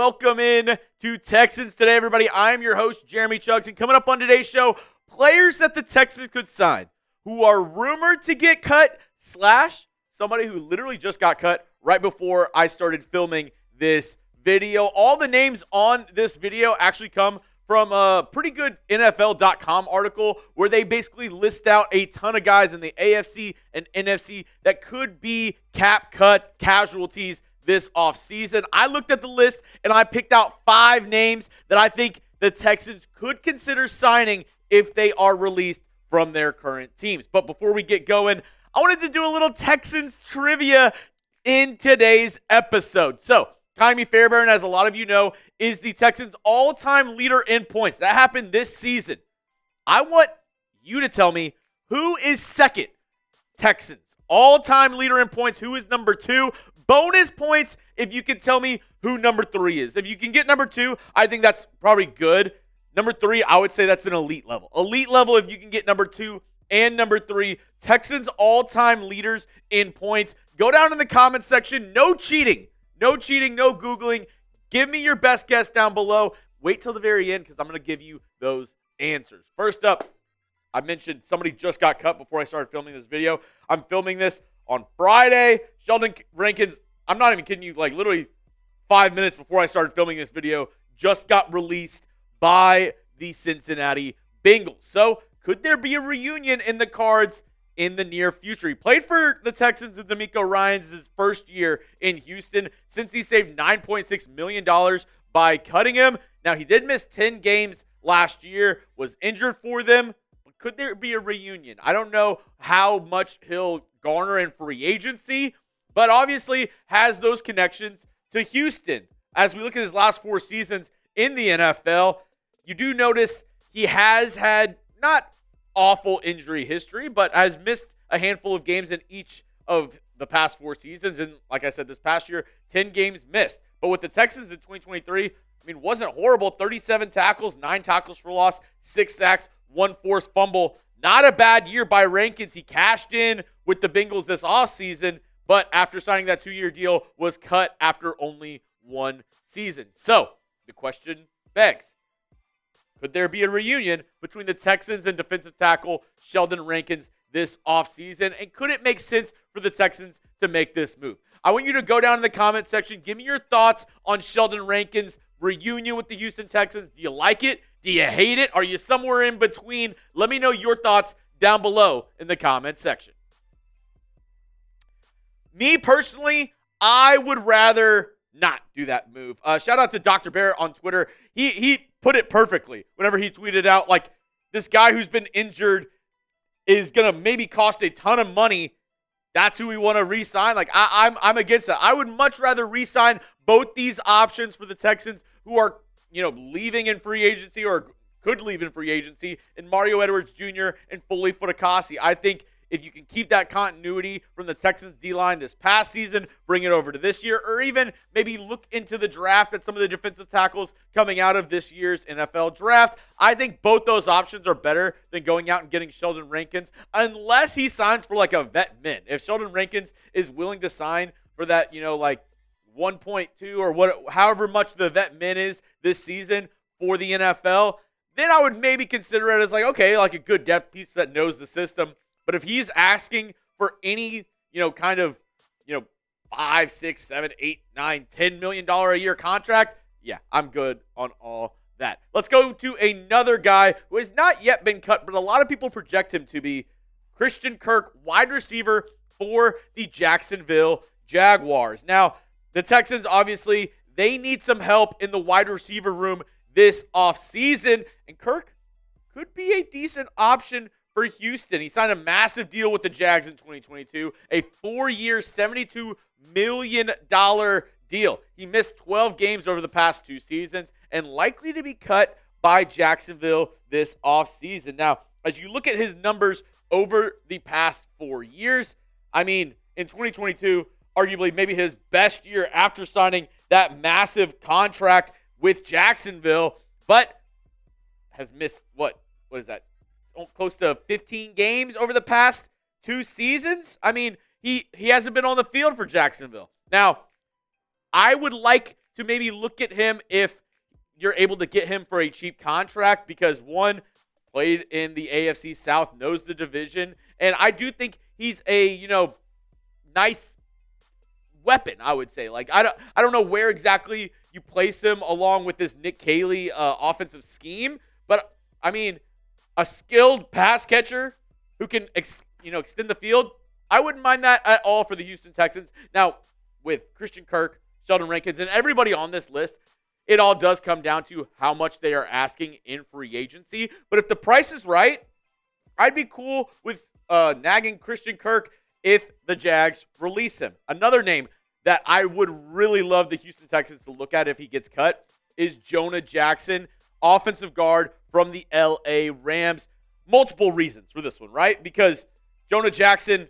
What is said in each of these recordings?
Welcome in to Texans Today, everybody. I'm your host, Jeremy Chuggs, and coming up on today's show, players that the Texans could sign who are rumored to get cut / somebody who literally just got cut right before I started filming this video. All the names on this video actually come from a pretty good NFL.com article where they basically list out a ton of guys in the AFC and NFC that could be cap cut casualties this offseason. I looked at the list and I picked out 5 names that I think the Texans could consider signing if they are released from their current teams. But before we get going, I wanted to do a little Texans trivia in today's episode. So, Ka'imi Fairbairn, as a lot of you know, is the Texans' all-time leader in points. That happened this season. I want you to tell me who is second. Texans, all-time leader in points. Who is number 2? Bonus points if you can tell me who number 3 is. If you can get number 2, I think that's probably good. Number 3, I would say that's an elite level. Elite level if you can get number 2 and number 3. Texans all-time leaders in points. Go down in the comments section. No cheating. No cheating, no Googling. Give me your best guess down below. Wait till the very end because I'm going to give you those answers. First up, I mentioned somebody just got cut before I started filming this video. I'm filming this on Friday. Sheldon Rankins, I'm not even kidding you, like literally 5 minutes before I started filming this video, just got released by the Cincinnati Bengals. So could there be a reunion in the cards in the near future? He played for the Texans and DeMeco Ryans his first year in Houston since he saved $9.6 million by cutting him. Now, he did miss 10 games last year, was injured for them. But could there be a reunion? I don't know how much he'll garner in free agency, but obviously has those connections to Houston. As we look at his last 4 seasons in the NFL, you do notice he has had not awful injury history, but has missed a handful of games in each of the past 4 seasons. And like I said, this past year, 10 games missed. But with the Texans in 2023, I mean, wasn't horrible. 37 tackles, 9 tackles for loss, 6 sacks, 1 forced fumble. Not a bad year by Rankins. He cashed in with the Bengals this offseason, but after signing that 2-year deal, was cut after only 1 season. So the question begs, could there be a reunion between the Texans and defensive tackle Sheldon Rankins this offseason? And could it make sense for the Texans to make this move? I want you to go down in the comment section. Give me your thoughts on Sheldon Rankins' reunion with the Houston Texans. Do you like it? Do you hate it? Are you somewhere in between? Let me know your thoughts down below in the comment section. Me personally, I would rather not do that move. Shout out to Dr. Barrett on Twitter. He put it perfectly whenever he tweeted out, like, this guy who's been injured is going to maybe cost a ton of money. That's who we want to re-sign. Like, I'm against that. I would much rather re-sign both these options for the Texans who are, leaving in free agency or could leave in free agency, and Mario Edwards Jr. and Foley Futakasi. I think if you can keep that continuity from the Texans D-line this past season, bring it over to this year, or even maybe look into the draft at some of the defensive tackles coming out of this year's NFL draft. I think both those options are better than going out and getting Sheldon Rankins, unless he signs for like a vet min. If Sheldon Rankins is willing to sign for that, like 1.2 or however much the vet min is this season for the NFL, then I would maybe consider it as like, okay, like a good depth piece that knows the system. But if he's asking for any, kind of, $5, $6, $7, $8, $9, $10 million a year contract, yeah, I'm good on all that. Let's go to another guy who has not yet been cut, but a lot of people project him to be Christian Kirk, wide receiver for the Jacksonville Jaguars. Now, the Texans, obviously, they need some help in the wide receiver room this offseason, and Kirk could be a decent option for Houston. He signed a massive deal with the Jags in 2022, a 4-year, $72 million deal. He missed 12 games over the past 2 seasons and likely to be cut by Jacksonville this offseason. Now, as you look at his numbers over the past 4 years, I mean, in 2022, arguably maybe his best year after signing that massive contract with Jacksonville, but has missed, what is that? Close to 15 games over the past 2 seasons. I mean, he hasn't been on the field for Jacksonville. Now, I would like to maybe look at him if you're able to get him for a cheap contract because, one, played in the AFC South, knows the division, and I do think he's a, nice weapon, I would say. Like, I don't know where exactly you place him along with this Nick Caley offensive scheme, but, I mean, a skilled pass catcher who can, extend the field, I wouldn't mind that at all for the Houston Texans. Now, with Christian Kirk, Sheldon Rankins, and everybody on this list, it all does come down to how much they are asking in free agency. But if the price is right, I'd be cool with nagging Christian Kirk if the Jags release him. Another name that I would really love the Houston Texans to look at if he gets cut is Jonah Jackson, offensive guard from the LA Rams. Multiple reasons for this one, right? Because Jonah Jackson,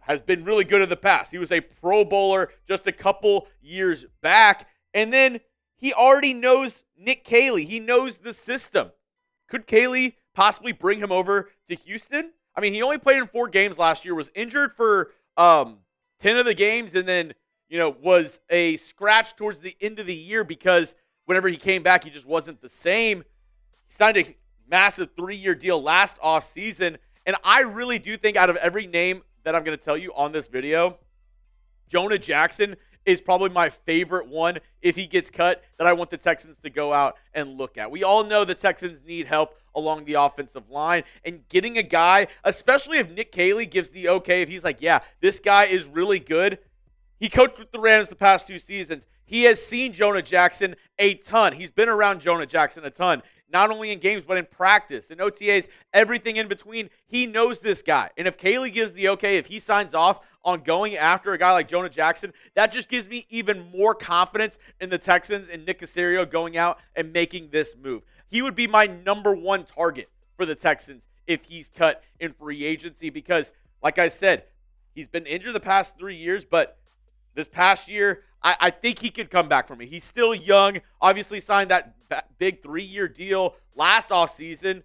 has been really good in the past. He was a Pro Bowler just a couple years back. And then he already knows Nick Caley. He knows the system. Could Caley possibly bring him over to Houston? I mean, he only played in 4 games last year, was injured for 10 of the games, and then, was a scratch towards the end of the year because whenever he came back, he just wasn't the same. He signed a massive 3-year deal last offseason, and I really do think out of every name that I'm going to tell you on this video, Jonah Jackson is probably my favorite one if he gets cut that I want the Texans to go out and look at. We all know the Texans need help along the offensive line, and getting a guy, especially if Nick Caley gives the okay, if he's like, yeah, this guy is really good. He coached with the Rams the past 2 seasons. He has seen Jonah Jackson a ton. He's been around Jonah Jackson a ton, not only in games but in practice, in OTAs, everything in between. He knows this guy. And if Caley gives the okay, if he signs off on going after a guy like Jonah Jackson, that just gives me even more confidence in the Texans and Nick Caserio going out and making this move. He would be my number 1 target for the Texans if he's cut in free agency because, like I said, he's been injured the past 3 years, but this past year, I think he could come back for me. He's still young. Obviously signed that big 3-year deal last offseason.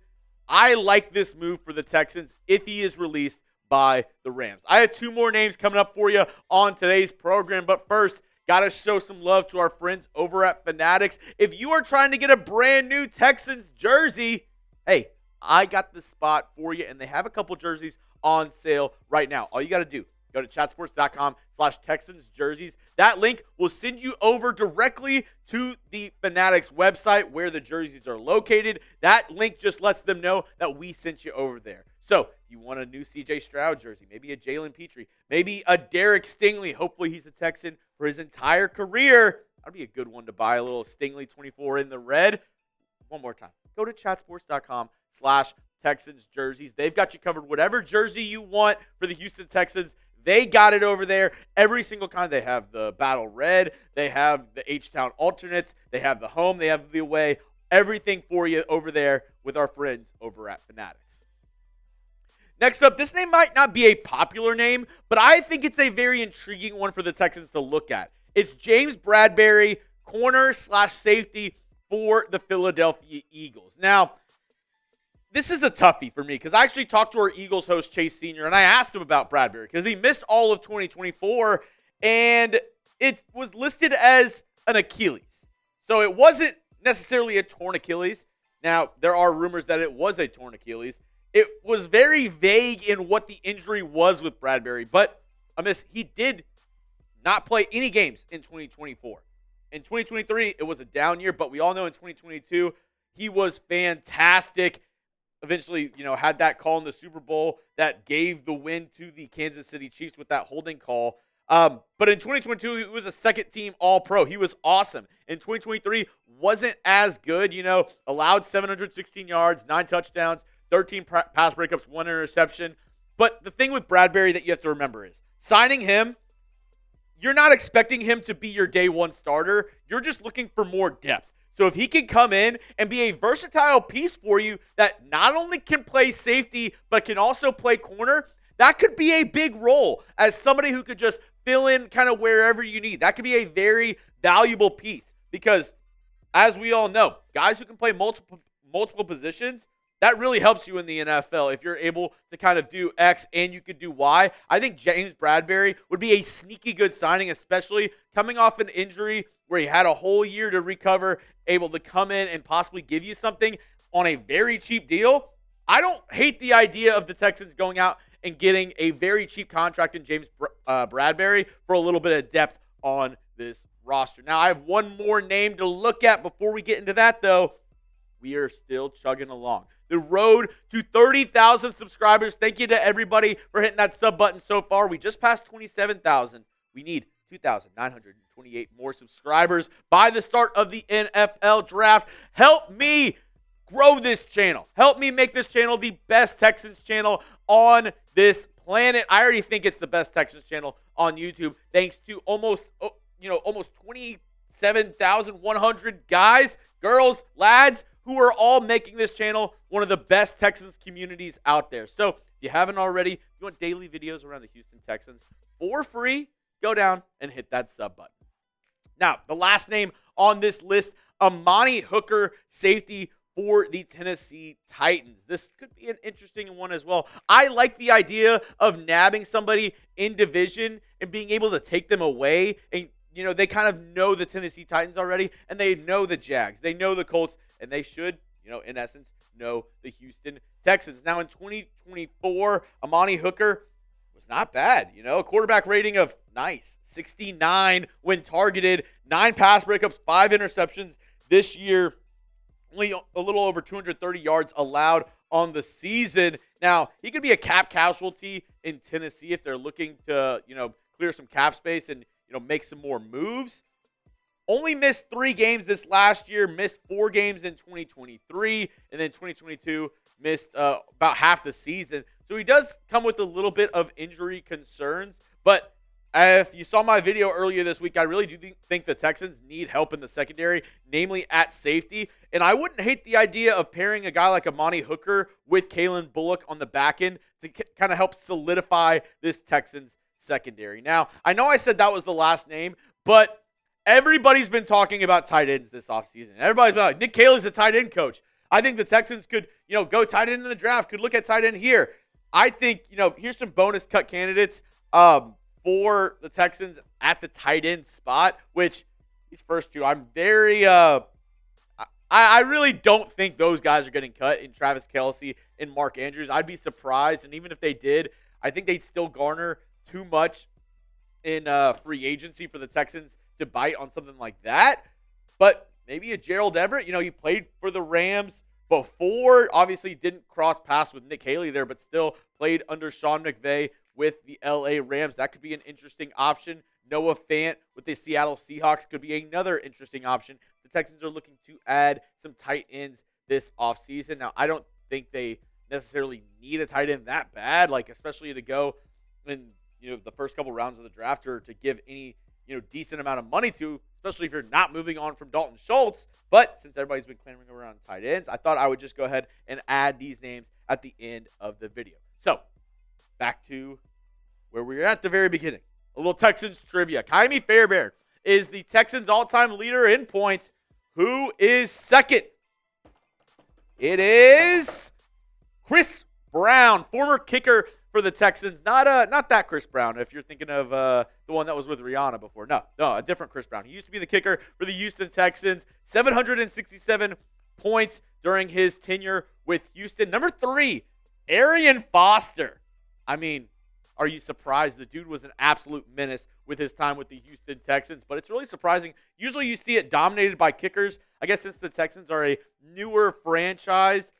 I like this move for the Texans if he is released by the Rams. I have 2 more names coming up for you on today's program, but first, got to show some love to our friends over at Fanatics. If you are trying to get a brand new Texans jersey, hey, I got the spot for you, and they have a couple jerseys on sale right now. All you got to do, go to chatsports.com/Texans jerseys. That link will send you over directly to the Fanatics website where the jerseys are located. That link just lets them know that we sent you over there. So if you want a new CJ Stroud jersey, maybe a Jalen Petrie, maybe a Derek Stingley, hopefully he's a Texan for his entire career, that'd be a good one to buy, a little Stingley 24 in the red. One more time, go to chatsports.com/Texans jerseys. They've got you covered. Whatever jersey you want for the Houston Texans, they got it over there. Every single kind. They have the Battle Red. They have the H-Town alternates. They have the home. They have the away. Everything for you over there with our friends over at Fanatics. Next up, this name might not be a popular name, but I think it's a very intriguing one for the Texans to look at. It's James Bradberry, corner/safety for the Philadelphia Eagles. Now, this is a toughie for me because I actually talked to our Eagles host, Chase Sr., and I asked him about Bradberry because he missed all of 2024, and it was listed as an Achilles. So it wasn't necessarily a torn Achilles. Now, there are rumors that it was a torn Achilles. It was very vague in what the injury was with Bradberry, but he did not play any games in 2024. In 2023, it was a down year, but we all know in 2022, he was fantastic. Eventually, had that call in the Super Bowl that gave the win to the Kansas City Chiefs with that holding call. But in 2022, he was a second-team All-Pro. He was awesome. In 2023, wasn't as good, allowed 716 yards, 9 touchdowns, 13 pass breakups, 1 interception. But the thing with Bradberry that you have to remember is signing him, you're not expecting him to be your day 1 starter. You're just looking for more depth. So if he can come in and be a versatile piece for you that not only can play safety but can also play corner, that could be a big role as somebody who could just fill in kind of wherever you need. That could be a very valuable piece because, as we all know, guys who can play multiple positions, that really helps you in the NFL if you're able to kind of do X and you could do Y. I think James Bradberry would be a sneaky good signing, especially coming off an injury where he had a whole year to recover, able to come in and possibly give you something on a very cheap deal, I don't hate the idea of the Texans going out and getting a very cheap contract in James Bradberry for a little bit of depth on this roster. Now, I have one more name to look at before we get into that, though. We are still chugging along. The road to 30,000 subscribers. Thank you to everybody for hitting that sub button so far. We just passed 27,000. We need 2,928 more subscribers by the start of the NFL draft. Help me grow this channel. Help me make this channel the best Texans channel on this planet. I already think it's the best Texans channel on YouTube, thanks to almost 27,100 guys, girls, lads who are all making this channel one of the best Texans communities out there. So if you haven't already, if you want daily videos around the Houston Texans for free, go down and hit that sub button. Now, the last name on this list, Amani Hooker, safety for the Tennessee Titans. This could be an interesting one as well. I like the idea of nabbing somebody in division and being able to take them away. And, they kind of know the Tennessee Titans already, and they know the Jags. They know the Colts, and they should, in essence, know the Houston Texans. Now, in 2024, Amani Hooker was not bad. A quarterback rating of nice, 69 when targeted, 9 pass breakups, 5 interceptions this year. Only a little over 230 yards allowed on the season. Now, he could be a cap casualty in Tennessee if they're looking to, clear some cap space and, make some more moves. Only missed 3 games this last year, missed 4 games in 2023, and then 2022 missed about half the season. So he does come with a little bit of injury concerns, but if you saw my video earlier this week, I really do think the Texans need help in the secondary, namely at safety. And I wouldn't hate the idea of pairing a guy like Amani Hooker with Kalen Bullock on the back end to kind of help solidify this Texans secondary. Now, I know I said that was the last name, but everybody's been talking about tight ends this offseason. Everybody's been like, Nick Caley's a tight end coach. I think the Texans could, go tight end in the draft, could look at tight end here. I think, here's some bonus cut candidates for the Texans at the tight end spot, which these first two, I'm very, I really don't think those guys are getting cut in Travis Kelce and Mark Andrews. I'd be surprised, and even if they did, I think they'd still garner too much in free agency for the Texans to bite on something like that. But maybe a Gerald Everett, he played for the Rams before, obviously didn't cross paths with Nick Caley there, but still played under Sean McVay with the LA Rams. That could be an interesting option. Noah Fant with the Seattle Seahawks could be another interesting option. The Texans are looking to add some tight ends this offseason. Now, I don't think they necessarily need a tight end that bad, especially to go in the first couple rounds of the draft or to give any decent amount of money to, especially if you're not moving on from Dalton Schultz. But since everybody's been clamoring around tight ends, I thought I would just go ahead and add these names at the end of the video. So, back to where we were at the very beginning. A little Texans trivia. Ka'imi Fairbairn is the Texans' all-time leader in points. Who is second? It is Chris Brown, former kicker for the Texans. Not that Chris Brown, if you're thinking of the one that was with Rihanna before. No, a different Chris Brown. He used to be the kicker for the Houston Texans. 767 points during his tenure with Houston. Number 3, Arian Foster. I mean, are you surprised? The dude was an absolute menace with his time with the Houston Texans, but it's really surprising. Usually you see it dominated by kickers. I guess since the Texans are a newer franchise,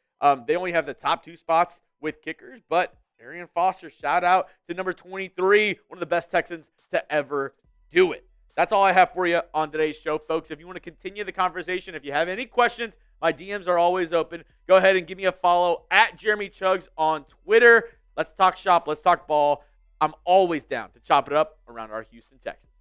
they only have the top 2 spots with kickers, but Arian Foster, shout out to number 23, one of the best Texans to ever do it. That's all I have for you on today's show, folks. If you want to continue the conversation, if you have any questions, my DMs are always open. Go ahead and give me a follow at Jeremy Chuggs on Twitter. Let's talk shop. Let's talk ball. I'm always down to chop it up around our Houston Texans.